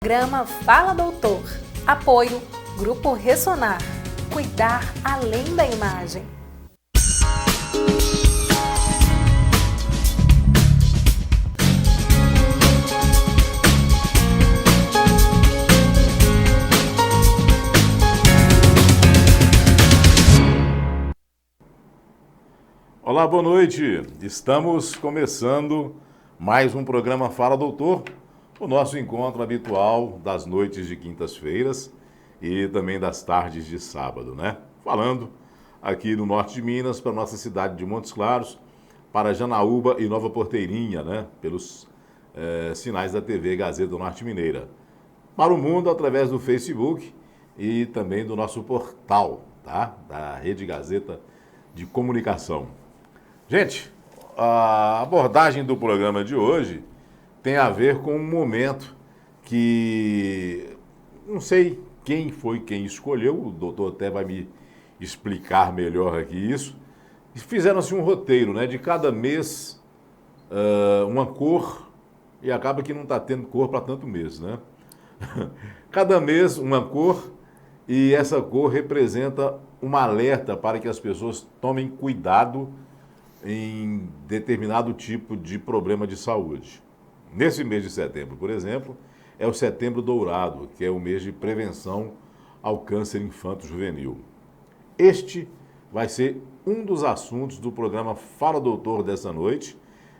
Programa Fala Doutor. Apoio Grupo Ressonar. Cuidar além da imagem. Olá, boa noite. Estamos começando mais um programa Fala Doutor, o nosso encontro habitual das noites de quintas-feiras e também das tardes de sábado, né? Falando aqui no norte de Minas, para a nossa cidade de Montes Claros, para Janaúba e Nova Porteirinha, né? Pelos sinais da TV Gazeta Norte Mineira. Para o mundo, através do Facebook e também do nosso portal, tá? Da Rede Gazeta de Comunicação. Gente, a abordagem do programa de hoje tem a ver com um momento que não sei quem foi quem escolheu, o doutor até vai me explicar melhor aqui isso. Fizeram-se um roteiro, né, de cada mês uma cor, e acaba que não está tendo cor para tanto mês, né? Cada mês uma cor, e essa cor representa um alerta para que as pessoas tomem cuidado em determinado tipo de problema de saúde. Nesse mês de setembro, por exemplo, é o Setembro Dourado, que é o mês de prevenção ao câncer infanto-juvenil. Este vai ser um dos assuntos do programa Fala Doutor dessa noite.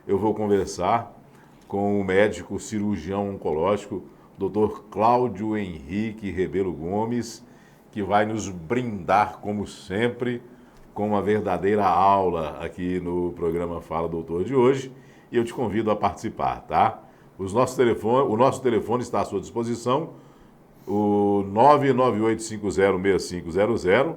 Eu vou conversar com o médico cirurgião oncológico, Dr. Cláudio Henrique Rebelo Gomes, que vai nos brindar, como sempre, com uma verdadeira aula aqui no programa Fala Doutor de hoje. E eu te convido a participar, tá? O nosso telefone está à sua disposição, o 998506500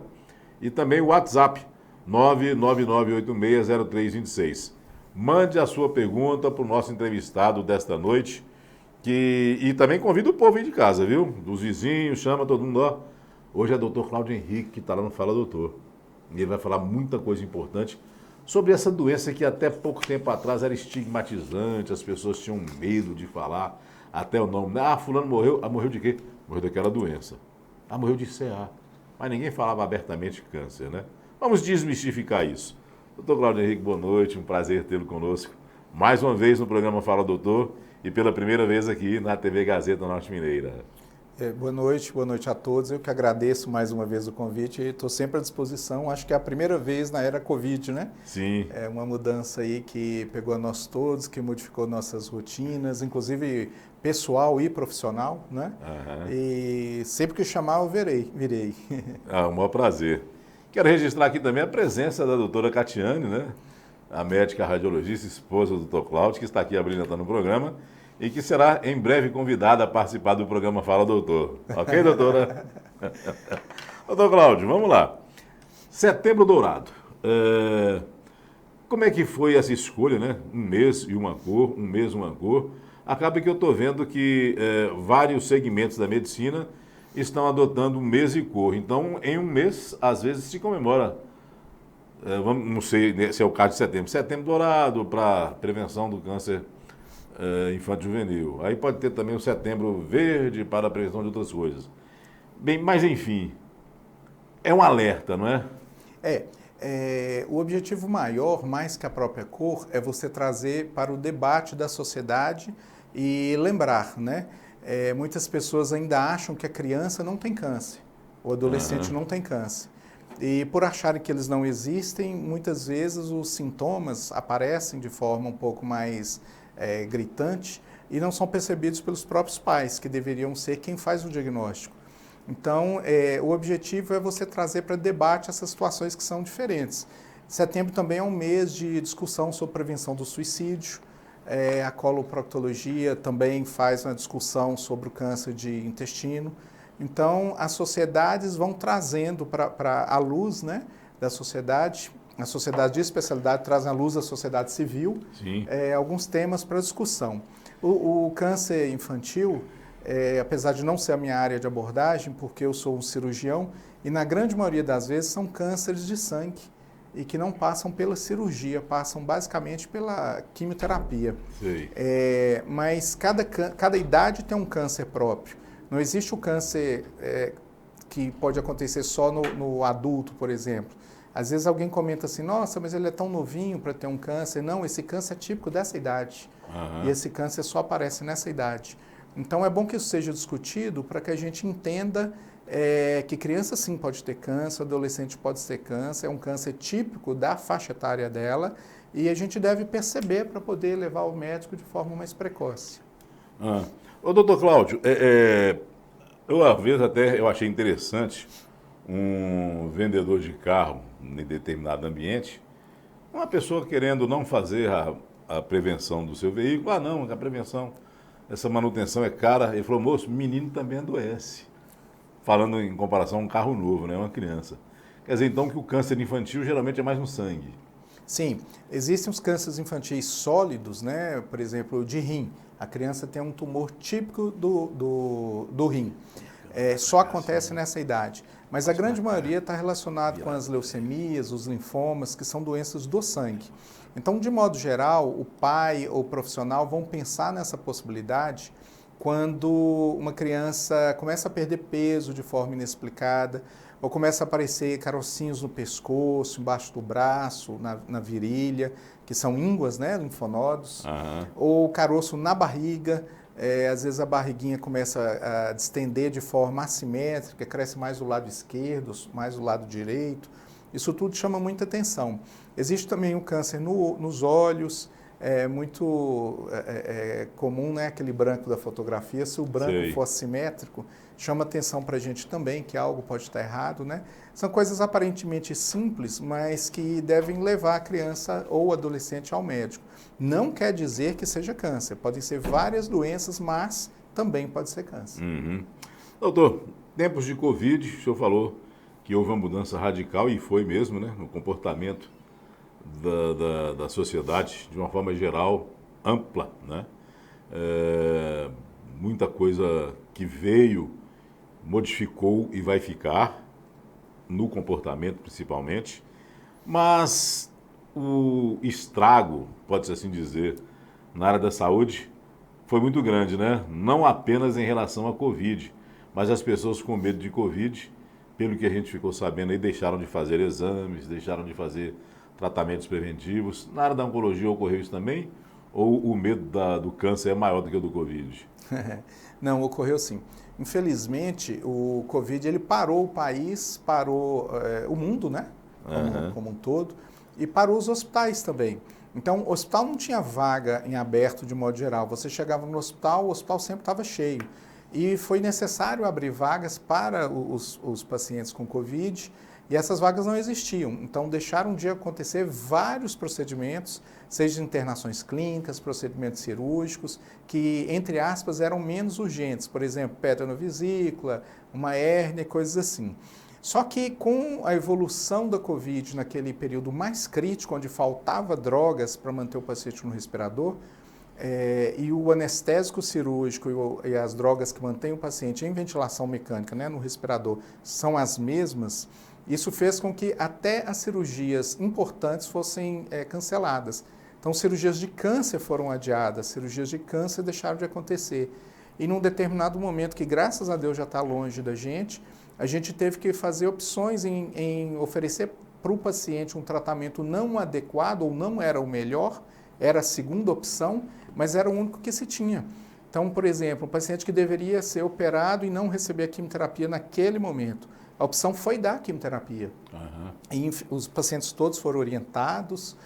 e também o WhatsApp, 999860326. Mande a sua pergunta para o nosso entrevistado desta noite, e também convido o povo aí de casa, viu? Dos vizinhos, chama todo mundo, ó. Hoje é o Dr. Cláudio Henrique que está lá no Fala Doutor. E ele vai falar muita coisa importante sobre essa doença que até pouco tempo atrás era estigmatizante, as pessoas tinham medo de falar até o nome. Ah, fulano morreu. Ah, morreu de quê? Morreu daquela doença. Ah, morreu de CA. Mas ninguém falava abertamente câncer, né? Vamos desmistificar isso. Doutor Cláudio Henrique, boa noite, um prazer tê-lo conosco. Mais uma vez no programa Fala Doutor e pela primeira vez aqui na TV Gazeta Norte Mineira. Boa noite a todos. Eu que agradeço mais uma vez o convite e estou sempre à disposição. Acho que é a primeira vez na era Covid, né? Sim. É uma mudança aí que pegou a nós todos, que modificou nossas rotinas, inclusive pessoal e profissional, né? Aham. E sempre que chamar eu virei. Ah, um maior prazer. Quero registrar aqui também a presença da doutora Catiane, né? A médica radiologista, esposa do doutor Cláudio, que está aqui abrilhantando o programa e que será em breve convidada a participar do programa Fala Doutor. Ok, doutora? Doutor Cláudio, vamos lá. Setembro Dourado. Como é que foi essa escolha, né? Um mês e uma cor, um mês uma cor. Acaba que eu estou vendo que vários segmentos da medicina estão adotando um mês e cor. Então, em um mês, às vezes, se comemora, não sei se é o caso de setembro. Setembro Dourado para prevenção do câncer infanto-juvenil. Aí pode ter também o Setembro Verde para a prevenção de outras coisas. Bem, mas enfim, é um alerta, não é? O objetivo maior, mais que a própria cor, é você trazer para o debate da sociedade e lembrar, né? Muitas pessoas ainda acham que a criança não tem câncer, o adolescente não tem câncer. E por acharem que eles não existem, muitas vezes os sintomas aparecem de forma um pouco mais gritante e não são percebidos pelos próprios pais, que deveriam ser quem faz o diagnóstico. Então, o objetivo é você trazer para debate essas situações que são diferentes. Setembro também é um mês de discussão sobre prevenção do suicídio. A coloproctologia também faz uma discussão sobre o câncer de intestino. Então, as sociedades vão trazendo para a luz, né, da sociedade. A sociedade de especialidade traz à luz da sociedade civil alguns temas para discussão. O câncer infantil, apesar de não ser a minha área de abordagem, porque eu sou um cirurgião, e na grande maioria das vezes são cânceres de sangue. e que não passam pela cirurgia, passam basicamente pela quimioterapia. Sei. Mas cada idade tem um câncer próprio. Não existe o câncer que pode acontecer só no adulto, por exemplo. Às vezes alguém comenta assim, nossa, mas ele é tão novinho para ter um câncer. Não, esse câncer é típico dessa idade. E esse câncer só aparece nessa idade. Então é bom que isso seja discutido para que a gente entenda que criança sim pode ter câncer, adolescente pode ter câncer, é um câncer típico da faixa etária dela e a gente deve perceber para poder levar ao médico de forma mais precoce. Ô, doutor Cláudio, eu às vezes até eu achei interessante um vendedor de carro em determinado ambiente, uma pessoa querendo não fazer a prevenção do seu veículo, não, a prevenção, essa manutenção é cara, ele falou, moço, menino também adoece. Falando em comparação a um carro novo, né? Uma criança. Quer dizer, então, que o câncer infantil geralmente é mais no sangue. Sim, existem os cânceres infantis sólidos, né? Por exemplo, o de rim. A criança tem um tumor típico do rim. Só acontece nessa idade. Mas a grande maioria está relacionado com as leucemias, os linfomas, que são doenças do sangue. Então, de modo geral, o pai ou o profissional vão pensar nessa possibilidade quando uma criança começa a perder peso de forma inexplicada, ou começa a aparecer carocinhos no pescoço, embaixo do braço, na virilha, que são ínguas, né, linfonodos, ou caroço na barriga, às vezes a barriguinha começa a distender de forma assimétrica, cresce mais do lado esquerdo, mais do lado direito. Isso tudo chama muita atenção. Existe também o câncer nos olhos. É muito comum, né, aquele branco da fotografia. Se o branco for assimétrico, chama atenção para a gente também que algo pode estar errado, né? São coisas aparentemente simples, mas que devem levar a criança ou adolescente ao médico. Não quer dizer que seja câncer. Podem ser várias doenças, mas também pode ser câncer. Doutor, tempos de Covid, o senhor falou que houve uma mudança radical, e foi mesmo, né, no comportamento da sociedade, de uma forma geral, ampla, né? Muita coisa que veio, modificou e vai ficar, no comportamento principalmente, mas o estrago, pode-se assim dizer, na área da saúde foi muito grande, né? Não apenas em relação à Covid, mas as pessoas com medo de Covid, pelo que a gente ficou sabendo aí, deixaram de fazer exames, deixaram de fazer tratamentos preventivos. Na área da oncologia ocorreu isso também? Ou o medo do câncer é maior do que o do Covid? Não, ocorreu sim. Infelizmente, o Covid ele parou o país, parou o mundo, né? Como um todo, e parou os hospitais também. Então, o hospital não tinha vaga em aberto de modo geral. Você chegava no hospital, o hospital sempre estava cheio. E foi necessário abrir vagas para os pacientes com Covid, e essas vagas não existiam. Então, deixaram de acontecer vários procedimentos, seja internações clínicas, procedimentos cirúrgicos, que, entre aspas, eram menos urgentes. Por exemplo, pedra na vesícula, uma hérnia, coisas assim. Só que com a evolução da Covid naquele período mais crítico, onde faltava drogas para manter o paciente no respirador, e o anestésico cirúrgico e as drogas que mantêm o paciente em ventilação mecânica, né, no respirador, são as mesmas, isso fez com que até as cirurgias importantes fossem canceladas. Então, cirurgias de câncer foram adiadas, cirurgias de câncer deixaram de acontecer. E num determinado momento, que graças a Deus já está longe da gente, a gente teve que fazer opções em oferecer para o paciente um tratamento não adequado ou não era o melhor, era a segunda opção, mas era o único que se tinha. Então, por exemplo, um paciente que deveria ser operado e não receber a quimioterapia naquele momento. A opção foi dar quimioterapia. E os pacientes todos foram orientados,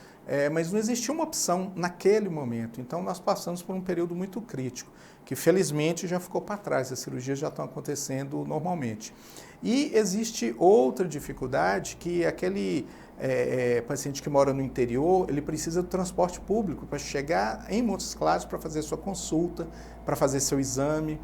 mas não existia uma opção naquele momento. Então, nós passamos por um período muito crítico, que felizmente já ficou para trás, as cirurgias já estão acontecendo normalmente. E existe outra dificuldade, que aquele paciente que mora no interior, ele precisa do transporte público para chegar em Montes Claros para fazer sua consulta, para fazer seu exame.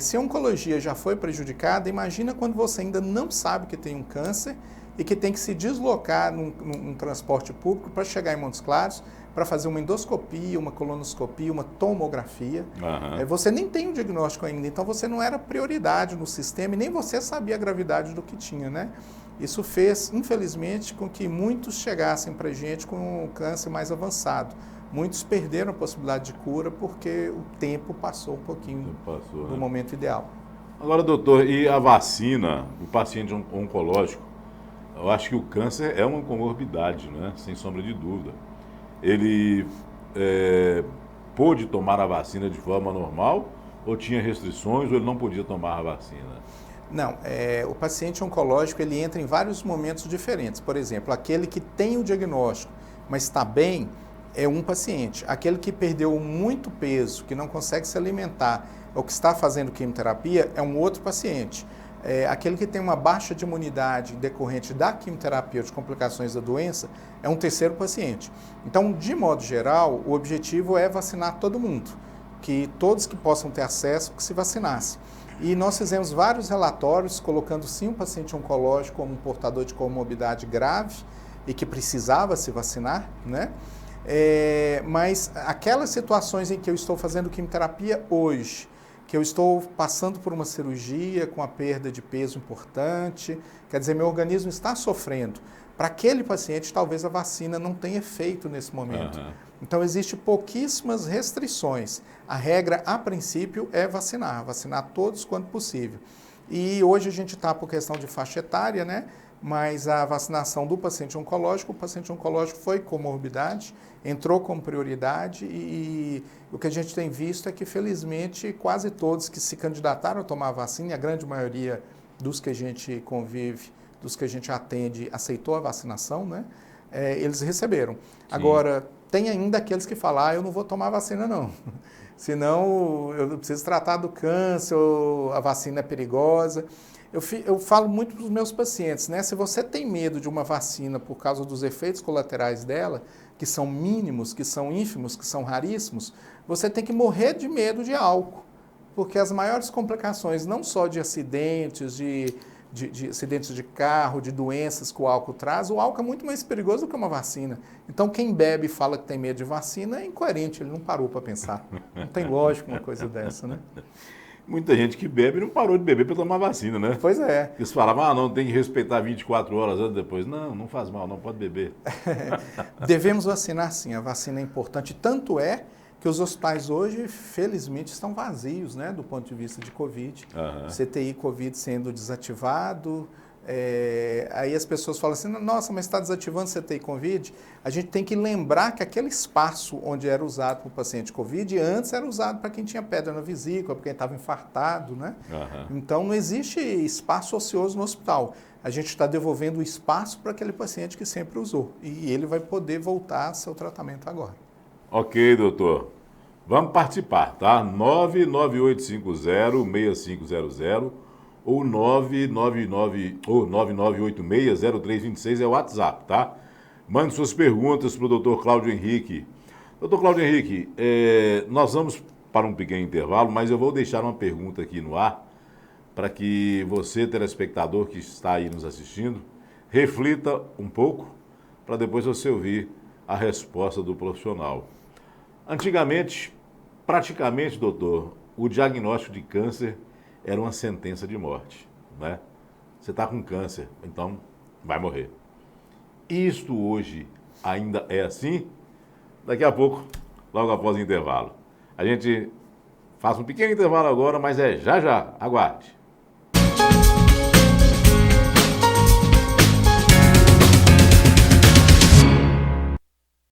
Se a oncologia já foi prejudicada, imagina quando você ainda não sabe que tem um câncer e que tem que se deslocar num transporte público para chegar em Montes Claros, para fazer uma endoscopia, uma colonoscopia, uma tomografia. Você nem tem o diagnóstico ainda, então você não era prioridade no sistema e nem você sabia a gravidade do que tinha, né? Isso fez, infelizmente, com que muitos chegassem para a gente com um câncer mais avançado. Muitos perderam a possibilidade de cura porque o tempo passou um pouquinho do momento ideal. Agora, doutor, e a vacina, o paciente oncológico, eu acho que o câncer é uma comorbidade, né? Sem sombra de dúvida. Ele pôde tomar a vacina de forma normal ou tinha restrições ou ele não podia tomar a vacina? Não, o paciente oncológico ele entra em vários momentos diferentes. Por exemplo, aquele que tem o diagnóstico, mas está bem, é um paciente. Aquele que perdeu muito peso, que não consegue se alimentar, ou que está fazendo quimioterapia, é um outro paciente. Aquele que tem uma baixa de imunidade decorrente da quimioterapia ou de complicações da doença, é um terceiro paciente. Então, de modo geral, o objetivo é vacinar todo mundo, que todos que possam ter acesso, que se vacinassem. E nós fizemos vários relatórios colocando sim o paciente oncológico como um portador de comorbidade grave e que precisava se vacinar, né? Mas aquelas situações em que eu estou fazendo quimioterapia hoje, que eu estou passando por uma cirurgia com a perda de peso importante, quer dizer, meu organismo está sofrendo. Para aquele paciente, talvez a vacina não tenha efeito nesse momento. Então, existem pouquíssimas restrições. A regra, a princípio, é vacinar todos quanto possível. E hoje a gente está por questão de faixa etária, né? Mas a vacinação do paciente oncológico, o paciente oncológico foi comorbidade, entrou como prioridade e o que a gente tem visto é que, felizmente, quase todos que se candidataram a tomar a vacina, e a grande maioria dos que a gente convive, dos que a gente atende, aceitou a vacinação, né? Eles receberam. Sim. Agora, tem ainda aqueles que falam, eu não vou tomar a vacina não, senão eu preciso tratar do câncer, ou a vacina é perigosa. Eu falo muito para os meus pacientes, né? Se você tem medo de uma vacina por causa dos efeitos colaterais dela, que são mínimos, que são ínfimos, que são raríssimos, você tem que morrer de medo de álcool, porque as maiores complicações, não só de acidentes, de acidentes de carro, de doenças que o álcool traz, o álcool é muito mais perigoso do que uma vacina. Então, quem bebe e fala que tem medo de vacina é incoerente, ele não parou para pensar. Não tem lógica uma coisa dessa, né? Muita gente que bebe não parou de beber para tomar vacina, né? Pois é. Eles falavam, não, tem que respeitar 24 horas antes depois. Não, não faz mal, não pode beber. Devemos vacinar sim, a vacina é importante. Tanto é que os hospitais hoje, felizmente, estão vazios, né, do ponto de vista de Covid. CTI Covid sendo desativado. Aí as pessoas falam assim, nossa, mas está desativando CTI Covid? A gente tem que lembrar que aquele espaço onde era usado para o paciente Covid, antes era usado para quem tinha pedra na vesícula, para quem estava infartado, né? Então não existe espaço ocioso no hospital. A gente está devolvendo o espaço para aquele paciente que sempre usou. E ele vai poder voltar ao seu tratamento agora. Ok, doutor. Vamos participar, tá? 99850-6500 ou 9986-0326 é o WhatsApp, tá? Mande suas perguntas para o doutor Cláudio Henrique. Doutor Cláudio Henrique, nós vamos para um pequeno intervalo, mas eu vou deixar uma pergunta aqui no ar para que você, telespectador que está aí nos assistindo, reflita um pouco para depois você ouvir a resposta do profissional. Antigamente, praticamente, doutor, o diagnóstico de câncer era uma sentença de morte, né? Você está com câncer, então vai morrer. Isto hoje ainda é assim? Daqui a pouco, logo após o intervalo. A gente faz um pequeno intervalo agora, mas já já, aguarde.